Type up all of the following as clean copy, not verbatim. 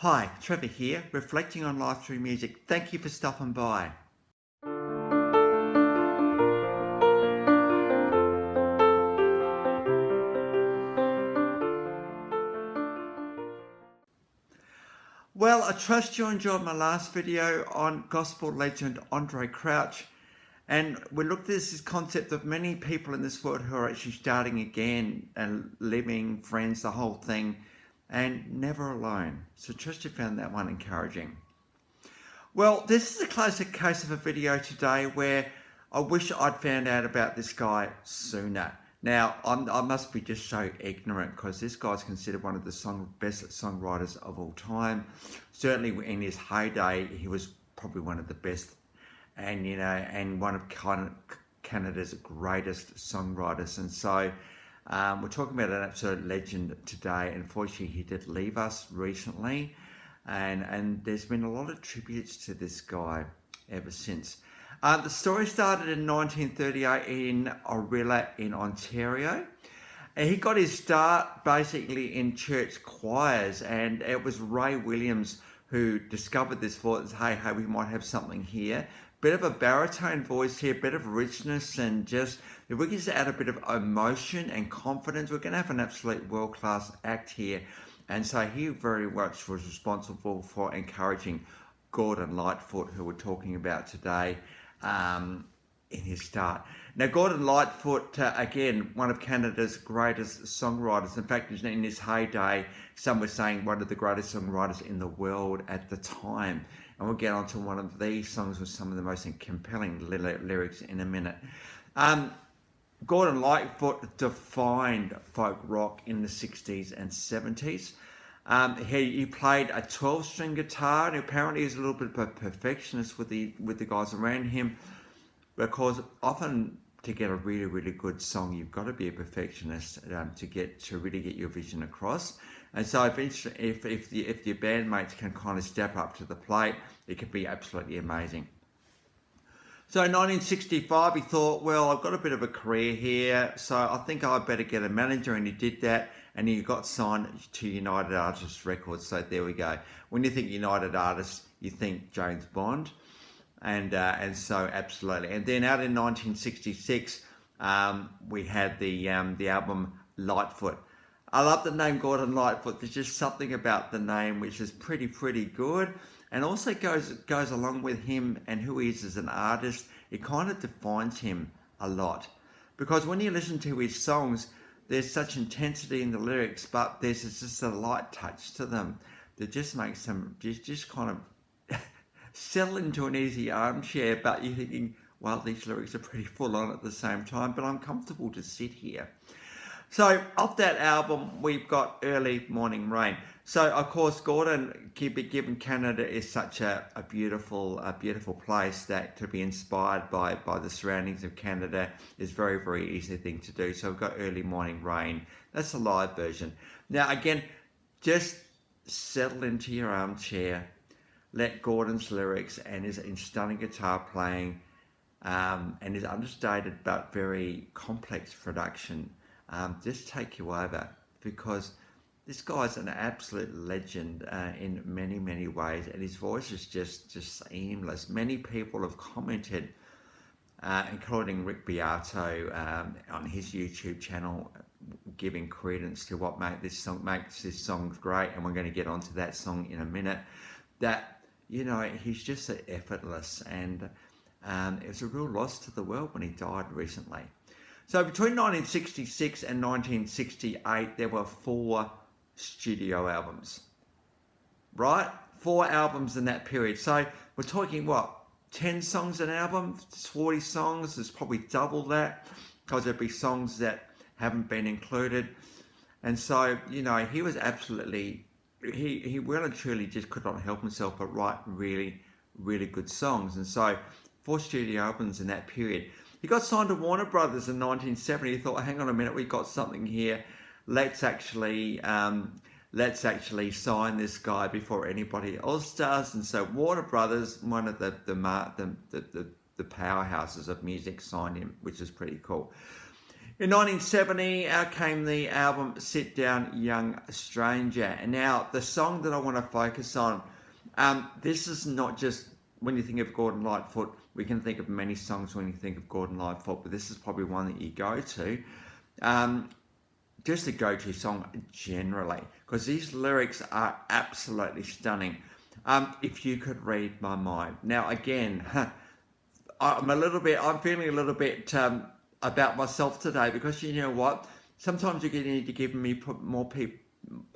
Hi, Trevor here, reflecting on life through music. Thank you for stopping by. Well, I trust you enjoyed my last video on gospel legend Andre Crouch. And we looked at this concept of many people in this world who are actually starting again and living, friends, the whole thing, and never alone. So trust you found that one encouraging. Well, this is a classic case of a video today where I wish I'd found out about this guy sooner. Now, I must be just so ignorant because this guy's considered one of the best songwriters of all time. Certainly in his heyday, he was probably one of the best and one of Canada's greatest songwriters. And so we're talking about an absolute legend today. Unfortunately, he did leave us recently. And there's been a lot of tributes to this guy ever since. The story started in 1938 in Orilla in Ontario. And he got his start basically in church choirs, and it was Ray Williams who discovered this voice. Hey, we might have something here. Bit of a baritone voice here, bit of richness, and just if we can just add a bit of emotion and confidence, we're going to have an absolute world-class act here. And so he very much was responsible for encouraging Gordon Lightfoot, who we're talking about today, in his start. Now, Gordon Lightfoot, again, one of Canada's greatest songwriters. In fact, in his heyday, some were saying one of the greatest songwriters in the world at the time. And we'll get onto one of these songs with some of the most compelling lyrics in a minute. Gordon Lightfoot defined folk rock in the 60s and 70s. He played a 12-string guitar, and apparently he's a little bit of a perfectionist with the guys around him, because often to get a really, really good song, you've got to be a perfectionist to really get your vision across. And so if your bandmates can kind of step up to the plate, it can be absolutely amazing. So in 1965, he thought, well, I've got a bit of a career here, so I think I better get a manager, and he did that, and he got signed to United Artists Records. So there we go. When you think United Artists, you think James Bond, and so absolutely. And then out in 1966, we had the album Lightfoot. I love the name Gordon Lightfoot. There's just something about the name which is pretty good. And also goes along with him and who he is as an artist. It kind of defines him a lot, because when you listen to his songs, there's such intensity in the lyrics, but there's just a light touch to them that just makes them just kind of settle into an easy armchair. But you're thinking, well, these lyrics are pretty full on at the same time, but I'm comfortable to sit here. So off that album, we've got Early Morning Rain. So of course, Gordon, given Canada is such a beautiful place, that to be inspired by the surroundings of Canada is very easy thing to do. So we've got Early Morning Rain. That's a live version. Now again, just settle into your armchair, let Gordon's lyrics and his stunning guitar playing and his understated but very complex production just take you over, because this guy's an absolute legend in many ways, and his voice is just seamless. Many people have commented, including Rick Beato on his YouTube channel, giving credence to what makes this song great, and we're going to get onto that song in a minute. That, you know, he's just so effortless, and it was a real loss to the world when he died recently. So between 1966 and 1968, there were 4 studio albums, right? 4 albums in that period. So we're talking, what, 10 songs an album? 40 songs, there's probably double that, because there'd be songs that haven't been included. And so, you know, he was absolutely, he well and truly just could not help himself but write really good songs. And so 4 studio albums in that period. He got signed to Warner Brothers in 1970. He thought, hang on a minute, we got something here. Let's actually sign this guy before anybody else does. And so Warner Brothers, one of the powerhouses of music, signed him, which is pretty cool. In 1970, out came the album Sit Down, Young Stranger. And now, the song that I want to focus on, this is not just when you think of Gordon Lightfoot. We can think of many songs when you think of Gordon Lightfoot, but this is probably one that you go to. Just a go-to song generally, because these lyrics are absolutely stunning. If you could read my mind. Now, again, I'm feeling a little bit about myself today, because you know what? Sometimes you need to give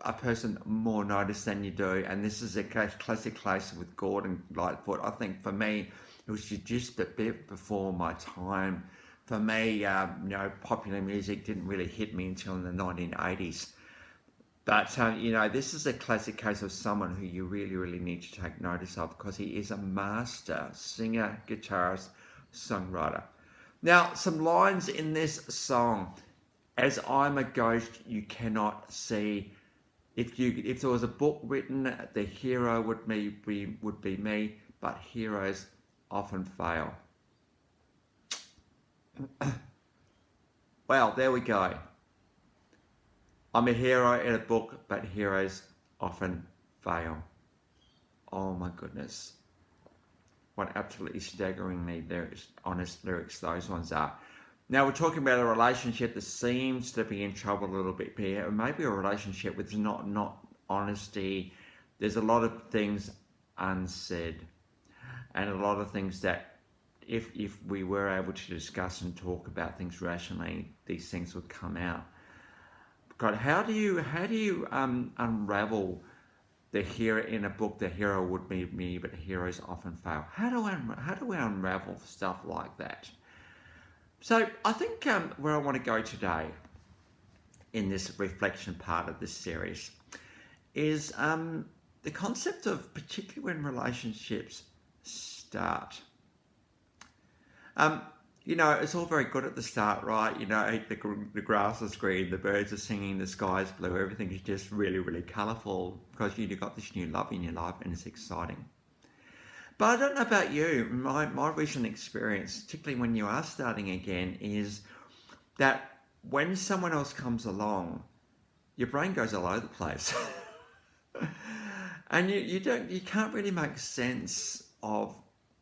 a person more notice than you do, and this is a classic case with Gordon Lightfoot. I think for me, it was just a bit before my time. For me, popular music didn't really hit me until in the 1980s. But, this is a classic case of someone who you really, really need to take notice of, because he is a master singer, guitarist, songwriter. Now, some lines in this song. As I'm a ghost, you cannot see. If there was a book written, the hero would be me, but heroes often fail. Well, there we go. I'm a hero in a book, but heroes often fail. Oh my goodness. What absolutely staggeringly honest lyrics those ones are. Now, we're talking about a relationship that seems to be in trouble a little bit here. Maybe a relationship with not honesty. There's a lot of things unsaid, and a lot of things that if we were able to discuss and talk about things rationally, these things would come out. God, how do you unravel the hero in a book? The hero would be me, but heroes often fail. How do we unravel stuff like that? So I think where I want to go today in this reflection part of this series is the concept of, particularly when relationships start. It's all very good at the start, right? The grass is green, the birds are singing, the sky is blue, everything is just really, really colourful, because you've got this new love in your life and it's exciting. But I don't know about you. My recent experience, particularly when you are starting again, is that when someone else comes along, your brain goes all over the place, and you can't really make sense of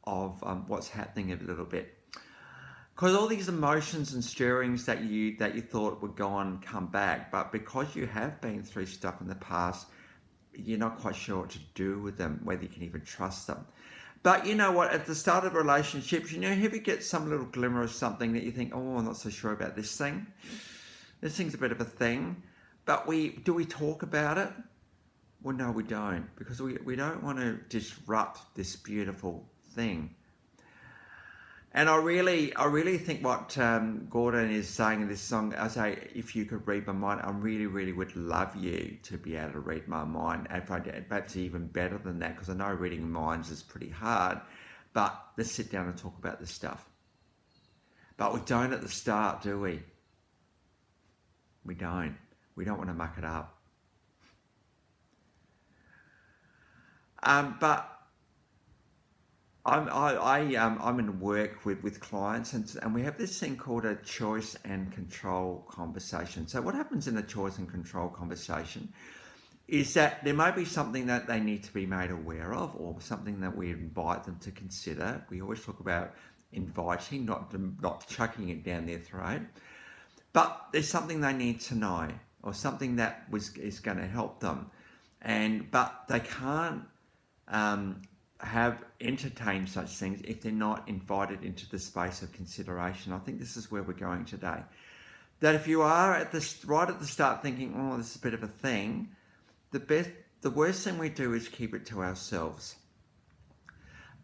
what's happening a little bit, because all these emotions and stirrings that you thought would go on come back, but because you have been through stuff in the past, you're not quite sure what to do with them, whether you can even trust them. But you know what, at the start of relationships, if you get some little glimmer of something that you think, oh, I'm not so sure about this thing. This thing's a bit of a thing. But do we talk about it? Well, no, we don't, because we don't want to disrupt this beautiful thing. And I really think what Gordon is saying in this song, I say, if you could read my mind, I really, really would love you to be able to read my mind. And perhaps even better than that, because I know reading minds is pretty hard. But let's sit down and talk about this stuff. But we don't at the start, do we? We don't. We don't want to muck it up. But I'm in work with clients, and we have this thing called a choice and control conversation. So what happens in a choice and control conversation is that there may be something that they need to be made aware of, or something that we invite them to consider. We always talk about inviting, not chucking it down their throat. But there's something they need to know, or something that is going to help them, but they can't have entertained such things if they're not invited into the space of consideration. I think this is where we're going today. That if you are right at the start thinking, oh, this is a bit of a thing, the worst thing we do is keep it to ourselves.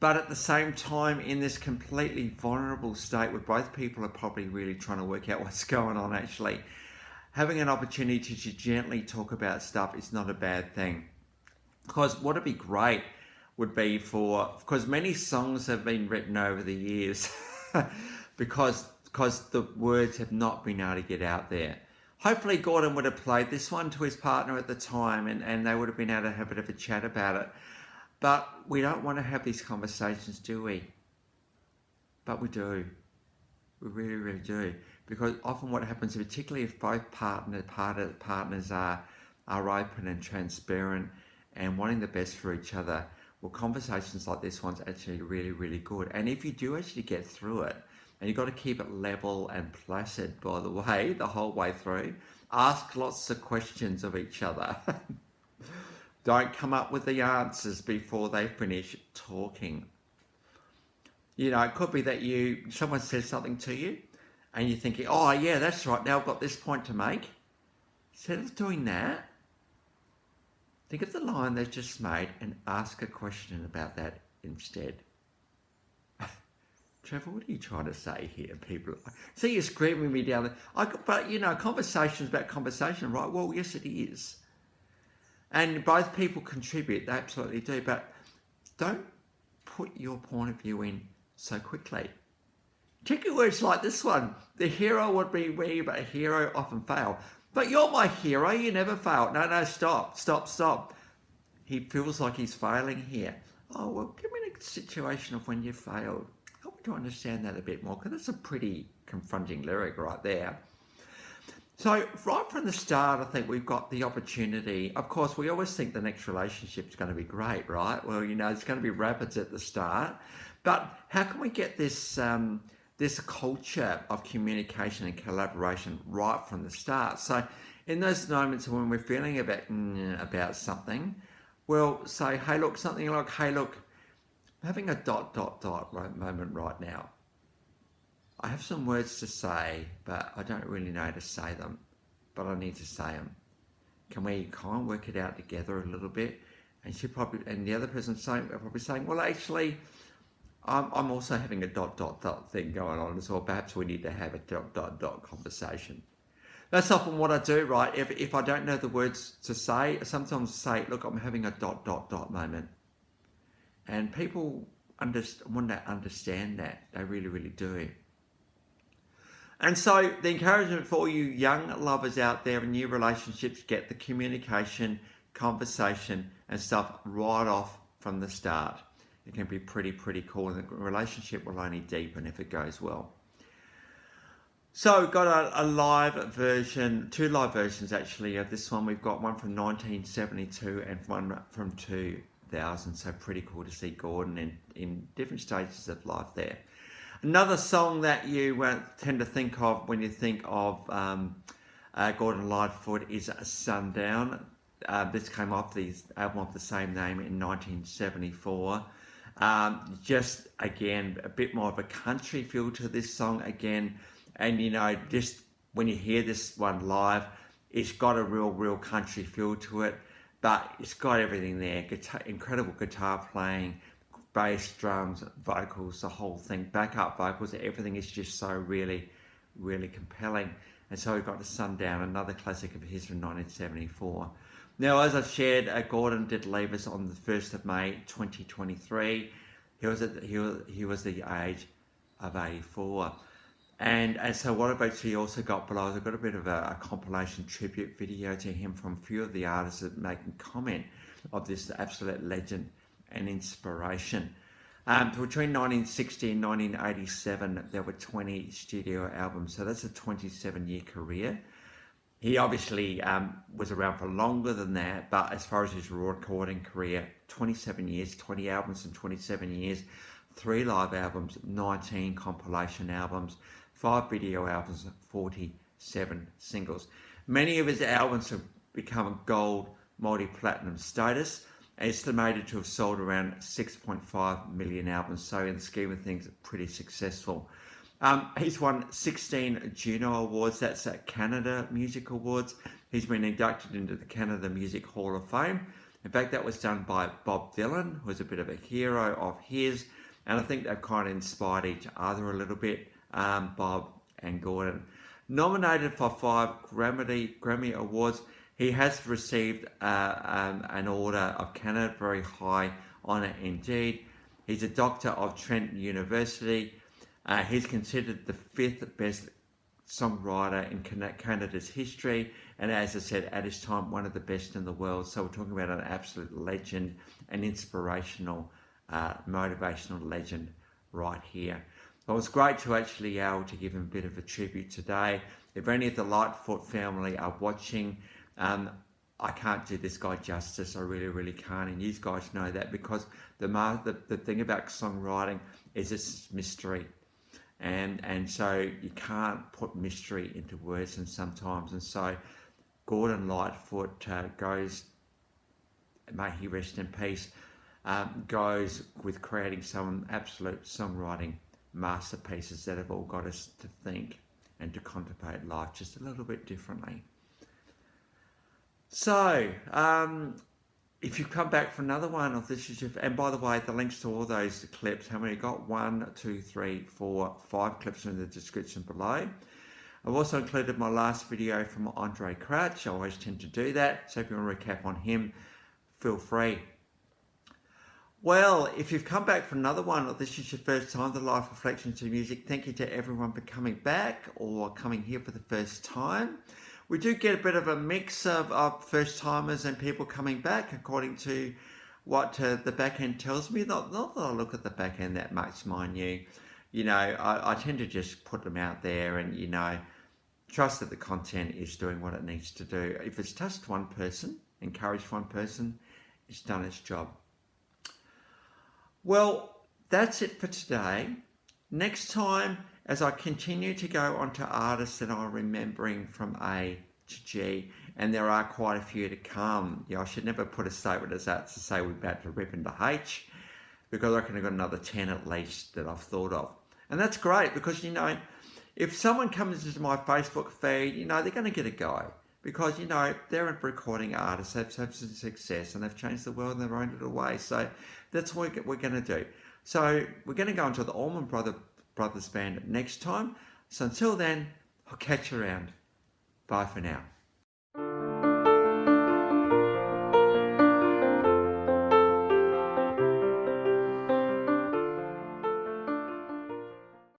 But at the same time, in this completely vulnerable state where both people are probably really trying to work out what's going on, actually, having an opportunity to gently talk about stuff is not a bad thing. Because what would be great would be because many songs have been written over the years because the words have not been able to get out there. Hopefully Gordon would have played this one to his partner at the time, and they would have been able to have a bit of a chat about it. But we don't want to have these conversations, do we? But we do. We really, really do. because often what happens, particularly if both partners are open and transparent and wanting the best for each other, well, conversations like this one's actually really, really good. And if you do actually get through it, and you've got to keep it level and placid, by the way, the whole way through, ask lots of questions of each other. Don't come up with the answers before they finish talking. You know, it could be that someone says something to you and you're thinking, oh yeah, that's right, now I've got this point to make. Instead of doing that, think of the line they've just made and ask a question about that instead. Trevor, what are you trying to say here, people? See, you're screaming me down there. But, you know, conversation's about conversation, right? Well, yes, it is. And both people contribute, they absolutely do. But don't put your point of view in so quickly. Check your words like this one. The hero would be me, but a hero often fail. But you're my hero, you never fail. No, stop. He feels like he's failing here. Oh, well, give me a situation of when you failed. Help me to understand that a bit more, because that's a pretty confronting lyric right there. So right from the start, I think we've got the opportunity. Of course, we always think the next relationship is going to be great, right? Well, you know, it's going to be rapids at the start. But how can we get this this culture of communication and collaboration right from the start? So in those moments when we're feeling about something, we'll say, hey, look, something like, hey, look, I'm having a ... moment right now. I have some words to say, but I don't really know how to say them, but I need to say them. Can we kind of work it out together a little bit? And the other person's probably saying, well, actually, I'm also having a ... thing going on as well. Perhaps we need to have a ... conversation. That's often what I do, right? If I don't know the words to say, I sometimes say, look, I'm having a ... moment. And people want to understand that. They really, really do. And so the encouragement for you young lovers out there in new relationships, get the communication, conversation and stuff right off from the start. It can be pretty cool, and the relationship will only deepen if it goes well. So we've got a live version, 2 live versions actually of this one. We've got one from 1972 and one from 2000. So pretty cool to see Gordon in different stages of life there. Another song that you tend to think of when you think of Gordon Lightfoot is Sundown. This came off the album of the same name in 1974. Just again, a bit more of a country feel to this song again. And you know, just when you hear this one live, it's got a real country feel to it, but it's got everything there. Incredible guitar playing, bass, drums, vocals, the whole thing, backup vocals, everything is just so really compelling. And so we've got the Sundown, another classic of his from 1974. Now, as I've shared, Gordon did leave us on the 1st of May 2023. He was the age of 84. And so what I've actually also got below is I've got a bit of a compilation tribute video to him from a few of the artists that making comment of this absolute legend and inspiration. Between 1960 and 1987, there were 20 studio albums. So that's a 27-year career. He obviously was around for longer than that, but as far as his recording career, 27 years, 20 albums in 27 years, 3 live albums, 19 compilation albums, 5 video albums, 47 singles. Many of his albums have become gold multi-platinum status, estimated to have sold around 6.5 million albums. So in the scheme of things, pretty successful. He's won 16 Juno Awards, that's at Canada Music Awards. He's been inducted into the Canada Music Hall of Fame. In fact, that was done by Bob Dylan, who's a bit of a hero of his. And I think they've kind of inspired each other a little bit, Bob and Gordon. Nominated for 5 Grammy Awards. He has received an Order of Canada, very high honour indeed. He's a doctor of Trent University. He's considered the 5th best songwriter in Canada's history, and as I said, at his time, one of the best in the world. So we're talking about an absolute legend, an inspirational, motivational legend right here. It was great to actually be able to give him a bit of a tribute today. If any of the Lightfoot family are watching, I can't do this guy justice. I really, really can't. And you guys know that, because the thing about songwriting is it's mystery. And so you can't put mystery into words, and sometimes. And so Gordon Lightfoot goes, may he rest in peace, goes with creating some absolute songwriting masterpieces that have all got us to think and to contemplate life just a little bit differently. So, if you come back for another one of this, and by the way, the links to all those clips, how many got? 1, 2, 3, 4, 5 clips in the description below. I've also included my last video from Andre Crouch. I always tend to do that. So if you want to recap on him, feel free. Well, if you've come back for another one, or this is your first time, the Life Reflections to Music, thank you to everyone for coming back or coming here for the first time. We do get a bit of a mix of first timers and people coming back according to what the back end tells me. Not that I look at the back end that much, mind you. You know, I tend to just put them out there and, you know, trust that the content is doing what it needs to do. If it's touched one person, encouraged one person, it's done its job. Well, that's it for today. Next time, as I continue to go onto artists that I'm remembering from A to G, and there are quite a few to come. I should never put a statement as that to say we're about to rip into H, because I reckon I've got another 10 at least that I've thought of. And that's great, because, you know, if someone comes into my Facebook feed, you know, they're going to get a go. Because, you know, they're a recording artists, they've had some success, and they've changed the world in their own little way. So that's what we're going to do. So we're going to go into the Allman Brothers Band next time. So until then, I'll catch you around. Bye for now.